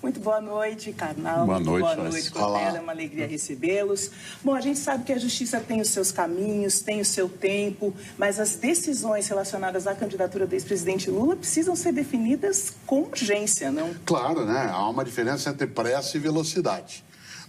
Muito boa noite, Karnal. Boa noite, boa noite, Cortella. É uma alegria recebê-los. Bom, a gente sabe que a justiça tem os seus caminhos, tem o seu tempo, mas as decisões relacionadas à candidatura do ex-presidente Lula precisam ser definidas com urgência, não? Claro, né? Há uma diferença entre pressa e velocidade.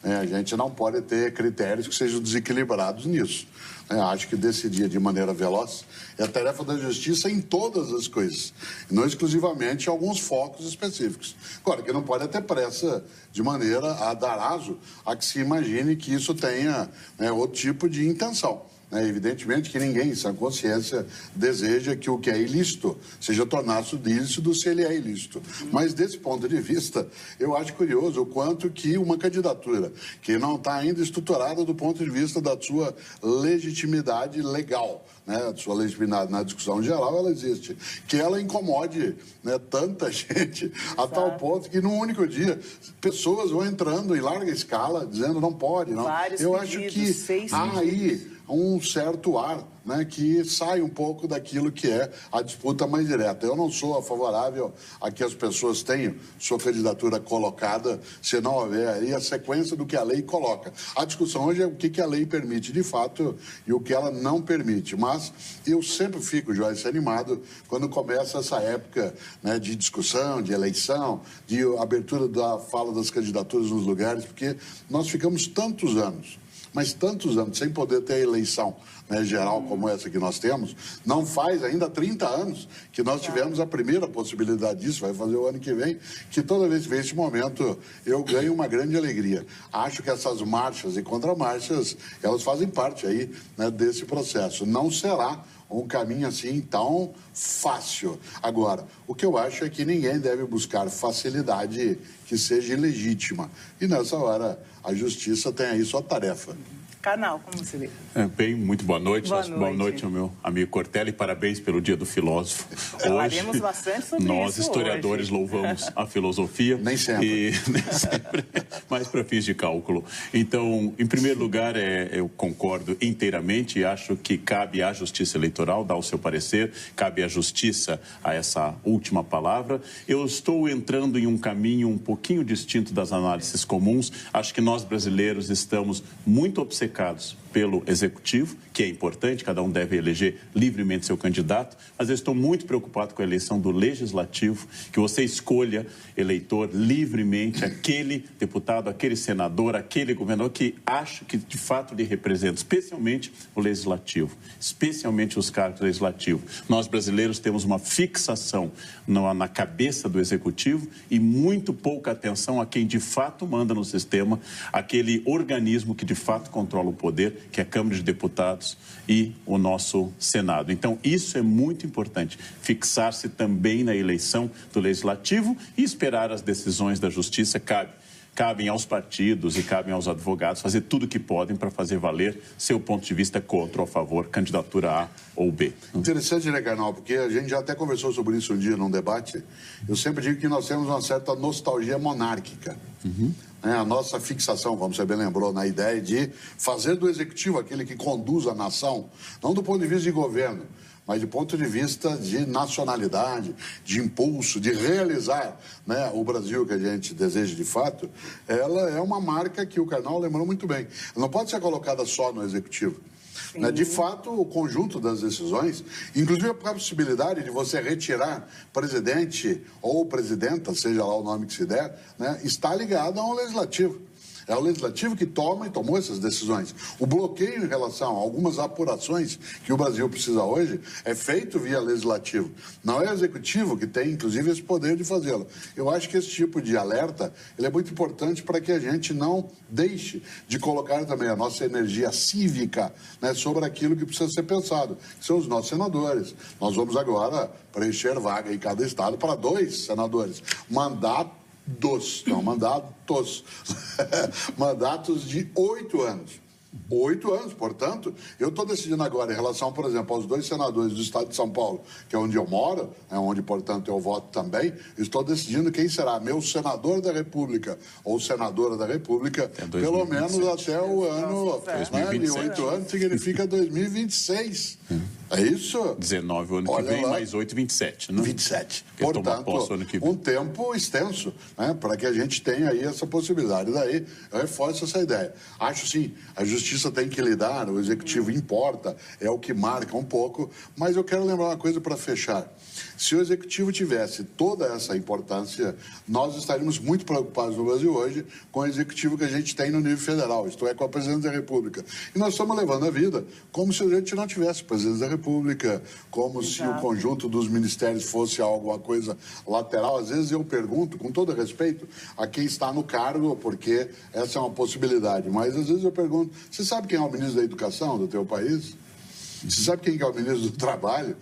A gente não pode ter critérios que sejam desequilibrados nisso. Acho que decidir de maneira veloz é a tarefa da justiça em todas as coisas, e não exclusivamente em alguns focos específicos. Agora, que não pode ter pressa de maneira a dar aso a que se imagine que isso tenha outro tipo de intenção. Evidentemente que ninguém, em sã consciência, deseja que o que é ilícito seja tornado lícito se ele é ilícito. Mas, desse ponto de vista, eu acho curioso o quanto que uma candidatura que não está ainda estruturada do ponto de vista da sua legitimidade legal, da sua legitimidade na discussão geral, ela existe. Que ela incomode tanta gente, a tal ponto que, num único dia, pessoas vão entrando em larga escala, dizendo não pode, não. Eu acho que há aí um certo ar, que sai um pouco daquilo que é a disputa mais direta. Eu não sou favorável a que as pessoas tenham sua candidatura colocada, se não houver aí a sequência do que a lei coloca. A discussão hoje é o que a lei permite de fato e o que ela não permite. Mas eu sempre fico, Joyce, animado quando começa essa época de discussão, de eleição, de abertura da fala das candidaturas nos lugares, porque nós ficamos tantos anos, mas tantos anos sem poder ter a eleição geral como essa que nós temos. Não faz ainda 30 anos que nós tivemos a primeira possibilidade disso, vai fazer o ano que vem, que toda vez que vem esse momento eu ganho uma grande alegria. Acho que essas marchas e contramarchas, elas fazem parte aí desse processo. Não será um caminho assim tão fácil. Agora, o que eu acho é que ninguém deve buscar facilidade que seja ilegítima. E nessa hora a justiça tem aí sua tarefa. Karnal, como você vê? Bem, muito boa noite. Boa noite ao meu amigo Cortella e parabéns pelo Dia do Filósofo. Falaremos bastante sobre nós, isso historiadores, hoje. Louvamos a filosofia. Nem sempre. Mas para fins de cálculo. Então, em primeiro lugar, eu concordo inteiramente e acho que cabe à Justiça Eleitoral dar o seu parecer, cabe à Justiça a essa última palavra. Eu estou entrando em um caminho um pouquinho distinto das análises comuns. Acho que nós, brasileiros, estamos muito obcecados pelo Executivo, que é importante, cada um deve eleger livremente seu candidato, mas eu estou muito preocupado com a eleição do Legislativo, que você escolha, eleitor, livremente aquele deputado, aquele senador, aquele governador que acha que de fato lhe representa, especialmente o Legislativo, especialmente os cargos legislativos. Nós brasileiros temos uma fixação na cabeça do Executivo e muito pouca atenção a quem de fato manda no sistema, aquele organismo que de fato controla o poder, que é a Câmara de Deputados e o nosso Senado. Então, isso é muito importante, fixar-se também na eleição do Legislativo e esperar as decisões da Justiça. Cabem aos partidos e cabem aos advogados fazer tudo o que podem para fazer valer seu ponto de vista contra ou a favor, candidatura A ou B. Interessante, né, Karnal? Porque a gente já até conversou sobre isso um dia num debate. Eu sempre digo que nós temos uma certa nostalgia monárquica. A nossa fixação, como você bem lembrou, na ideia de fazer do Executivo aquele que conduz a nação, não do ponto de vista de governo, mas do ponto de vista de nacionalidade, de impulso, de realizar o Brasil que a gente deseja de fato, ela é uma marca que o Karnal lembrou muito bem. Ela não pode ser colocada só no Executivo. De fato, o conjunto das decisões, inclusive a possibilidade de você retirar presidente ou presidenta, seja lá o nome que se der, está ligado ao Legislativo. É o Legislativo que toma e tomou essas decisões. O bloqueio em relação a algumas apurações que o Brasil precisa hoje é feito via Legislativo. Não é o Executivo que tem, inclusive, esse poder de fazê-lo. Eu acho que esse tipo de alerta ele é muito importante para que a gente não deixe de colocar também a nossa energia cívica sobre aquilo que precisa ser pensado, que são os nossos senadores. Nós vamos agora preencher vaga em cada estado para 2 senadores. Mandatos de 8 anos. 8 anos, portanto, eu estou decidindo agora em relação, por exemplo, aos 2 senadores do estado de São Paulo, que é onde eu moro, onde, portanto, eu voto também, estou decidindo quem será meu senador da República ou senadora da República, pelo menos até o ano, 2027. 8 anos significa 2026. É isso? 19 o ano que vem, mais 8, 27, né? 27. Porque toma posse o ano que vem. Um tempo extenso, né? Para que a gente tenha aí essa possibilidade. Daí, eu reforço essa ideia. Acho, sim, a justiça tem que lidar, o executivo importa, é o que marca um pouco, mas eu quero lembrar uma coisa para fechar. Se o executivo tivesse toda essa importância, nós estaríamos muito preocupados no Brasil hoje com o executivo que a gente tem no nível federal, isto é, com a presidência da República. E nós estamos levando a vida como se a gente não tivesse presidência da República, como se o conjunto dos ministérios fosse alguma coisa lateral. Às vezes eu pergunto, com todo respeito, a quem está no cargo, porque essa é uma possibilidade, mas às vezes eu pergunto, você sabe quem é o ministro da Educação do teu país? Você sabe quem é o ministro do Trabalho?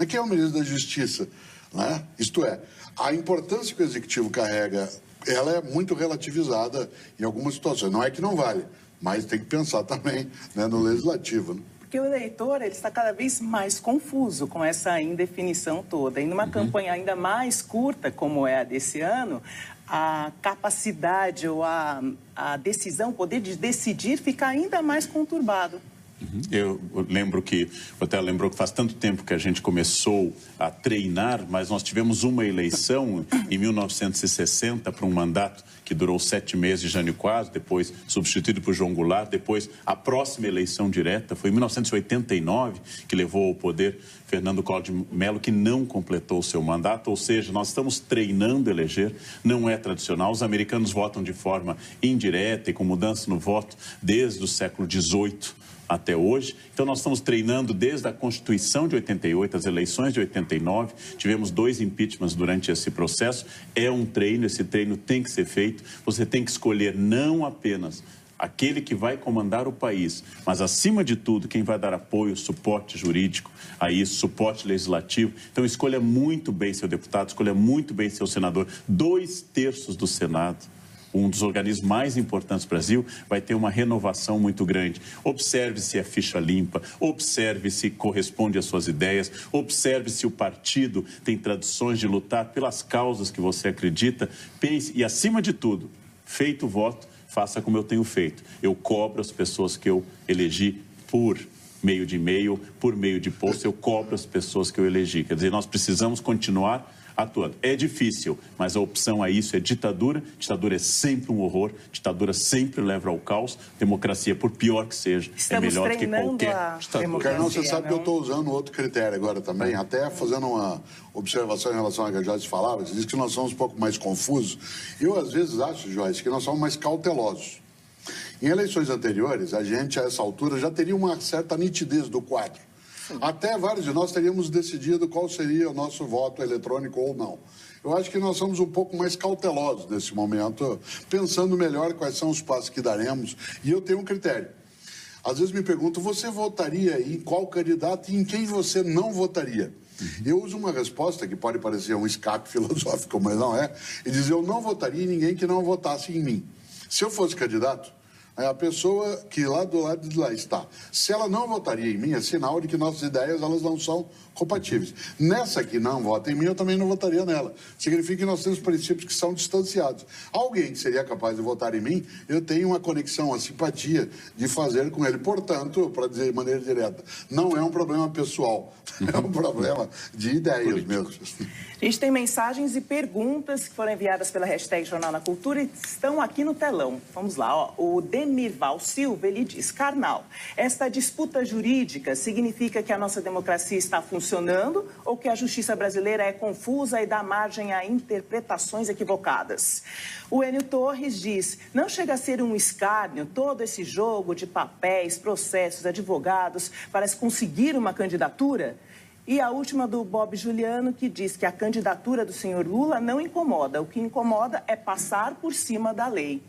Quem é o ministro da Justiça? Né? Isto é, a importância que o Executivo carrega, ela é muito relativizada em algumas situações. Não é que não vale, mas tem que pensar também, né, no Legislativo. Né? Porque o eleitor ele está cada vez mais confuso com essa indefinição toda. E numa campanha ainda mais curta, como é a desse ano, a capacidade ou a decisão, o poder de decidir fica ainda mais conturbado. Eu lembro que, o Otelo lembrou que faz tanto tempo que a gente começou a treinar, mas nós tivemos uma eleição em 1960 para um mandato que durou 7 meses de Jânio Quadros, depois substituído por João Goulart, depois a próxima eleição direta foi em 1989, que levou ao poder Fernando Collor de Mello, que não completou o seu mandato, ou seja, nós estamos treinando eleger, não é tradicional, os americanos votam de forma indireta e com mudança no voto desde o século XVIII, até hoje. Então, nós estamos treinando desde a Constituição de 88, as eleições de 89, tivemos 2 impeachments durante esse processo. É um treino, esse treino tem que ser feito. Você tem que escolher não apenas aquele que vai comandar o país, mas, acima de tudo, quem vai dar apoio, suporte jurídico a isso, suporte legislativo. Então, escolha muito bem seu deputado, escolha muito bem seu senador. 2/3 do Senado, um dos organismos mais importantes do Brasil, vai ter uma renovação muito grande. Observe se é ficha limpa, observe se corresponde às suas ideias, observe se o partido tem tradições de lutar pelas causas que você acredita. Pense, e acima de tudo, feito o voto, faça como eu tenho feito. Eu cobro as pessoas que eu elegi por meio de e-mail, por meio de post, eu cobro as pessoas que eu elegi. Quer dizer, nós precisamos continuar atuando. É difícil, mas a opção a isso é ditadura. Ditadura é sempre um horror, ditadura sempre leva ao caos. Democracia, por pior que seja, é melhor do que qualquer ditadura. Carnal, você sabe que eu estou usando outro critério agora também, até fazendo uma observação em relação ao que a Joyce falava. Você disse que nós somos um pouco mais confusos. Eu, às vezes, acho, Joyce, que nós somos mais cautelosos. Em eleições anteriores, a gente, a essa altura, já teria uma certa nitidez do quadro. Até vários de nós teríamos decidido qual seria o nosso voto eletrônico ou não. Eu acho que nós somos um pouco mais cautelosos nesse momento, pensando melhor quais são os passos que daremos. E eu tenho um critério. Às vezes me pergunto, você votaria em qual candidato e em quem você não votaria? Eu uso uma resposta que pode parecer um escape filosófico, mas não é, e dizer, eu não votaria em ninguém que não votasse em mim. Se eu fosse candidato, a pessoa que lá do lado de lá está, se ela não votaria em mim, é sinal de que nossas ideias elas não são compatíveis. Nessa que não vota em mim, eu também não votaria nela. Significa que nós temos princípios que são distanciados. Alguém que seria capaz de votar em mim, eu tenho uma conexão, uma simpatia de fazer com ele. Portanto, para dizer de maneira direta, não é um problema pessoal, é um problema de ideias mesmo. A gente tem mensagens e perguntas que foram enviadas pela hashtag Jornal na Cultura e estão aqui no telão. Vamos lá, ó. O Demirval Silva, ele diz, Karnal, esta disputa jurídica significa que a nossa democracia está funcionando ou que a justiça brasileira é confusa e dá margem a interpretações equivocadas? O Enio Torres diz, não chega a ser um escárnio todo esse jogo de papéis, processos, advogados para se conseguir uma candidatura? E a última do Bob Juliano, que diz que a candidatura do senhor Lula não incomoda. O que incomoda é passar por cima da lei.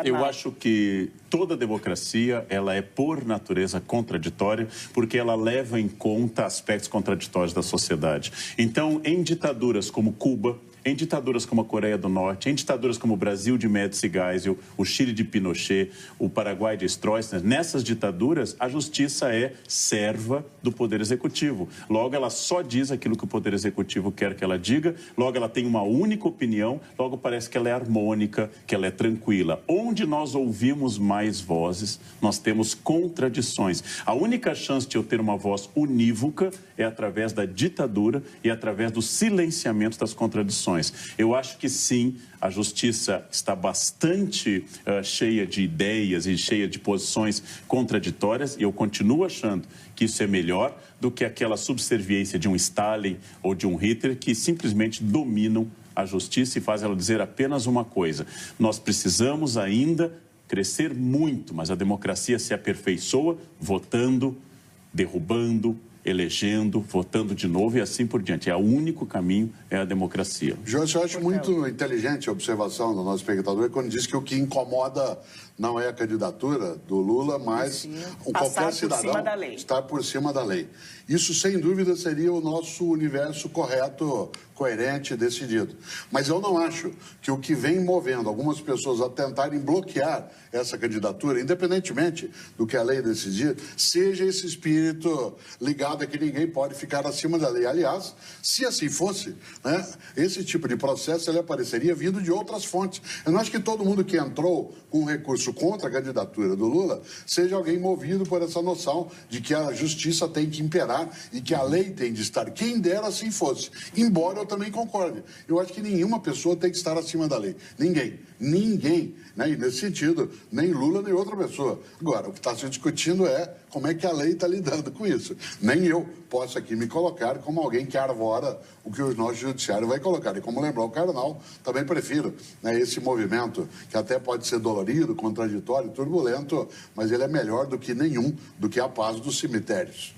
Eu acho que toda democracia, ela é por natureza contraditória, porque ela leva em conta aspectos contraditórios da sociedade. Então, em ditaduras como Cuba, em ditaduras como a Coreia do Norte, em ditaduras como o Brasil de Médici Geisel, o Chile de Pinochet, o Paraguai de Stroessner. Nessas ditaduras, a justiça é serva do Poder Executivo. Logo, ela só diz aquilo que o Poder Executivo quer que ela diga, logo ela tem uma única opinião, logo parece que ela é harmônica, que ela é tranquila. Onde nós ouvimos mais vozes, nós temos contradições. A única chance de eu ter uma voz unívoca é através da ditadura e através do silenciamento das contradições. Eu acho que sim, a justiça está bastante cheia de ideias e cheia de posições contraditórias e eu continuo achando que isso é melhor do que aquela subserviência de um Stalin ou de um Hitler que simplesmente dominam a justiça e fazem ela dizer apenas uma coisa: nós precisamos ainda crescer muito, mas a democracia se aperfeiçoa votando, derrubando, elegendo, votando de novo e assim por diante. É o único caminho, é a democracia. Jorge, eu acho muito inteligente a observação do nosso espectador quando diz que o que incomoda não é a candidatura do Lula, mas qualquer cidadão estar por cima da lei. Isso, sem dúvida, seria o nosso universo correto, coerente, decidido. Mas eu não acho que o que vem movendo algumas pessoas a tentarem bloquear essa candidatura, independentemente do que a lei decidir, seja esse espírito ligado a que ninguém pode ficar acima da lei. Aliás, se assim fosse, né, esse tipo de processo ele apareceria vindo de outras fontes. Eu não acho que todo mundo que entrou com um recurso contra a candidatura do Lula seja alguém movido por essa noção de que a justiça tem que imperar e que a lei tem de estar. Quem dera assim fosse. Embora eu também concorde. Eu acho que nenhuma pessoa tem que estar acima da lei. Ninguém. Ninguém. Né? E nesse sentido, nem Lula, nem outra pessoa. Agora, o que está se discutindo é como é que a lei está lidando com isso. Nem eu posso aqui me colocar como alguém que arvora o que o nosso judiciário vai colocar. E como lembrou o Carnal, também prefiro, né, esse movimento que até pode ser dolorido, contraditório, turbulento, mas ele é melhor do que nenhum, do que a paz dos cemitérios.